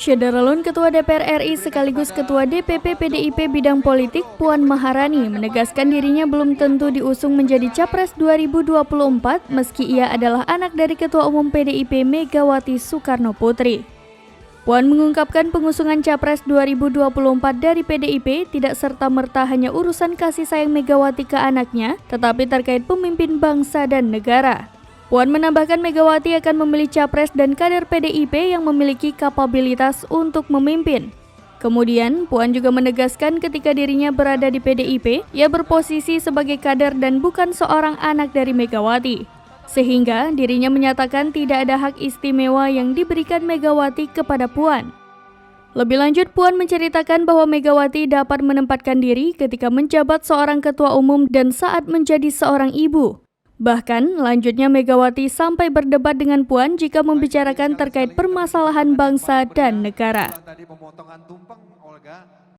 Syederalun Ketua DPR RI sekaligus Ketua DPP PDIP bidang politik Puan Maharani menegaskan dirinya belum tentu diusung menjadi Capres 2024 meski ia adalah anak dari Ketua Umum PDIP Megawati Soekarno Putri. Puan mengungkapkan pengusungan Capres 2024 dari PDIP tidak serta-merta hanya urusan kasih sayang Megawati ke anaknya, tetapi terkait pemimpin bangsa dan negara. Puan menambahkan Megawati akan memilih capres dan kader PDIP yang memiliki kapabilitas untuk memimpin. Kemudian, Puan juga menegaskan ketika dirinya berada di PDIP, ia berposisi sebagai kader dan bukan seorang anak dari Megawati. Sehingga dirinya menyatakan tidak ada hak istimewa yang diberikan Megawati kepada Puan. Lebih lanjut, Puan menceritakan bahwa Megawati dapat menempatkan diri ketika menjabat seorang ketua umum dan saat menjadi seorang ibu. Bahkan, lanjutnya Megawati sampai berdebat dengan Puan jika membicarakan terkait permasalahan bangsa dan negara. Tadi pemotongan tumpeng, Olga.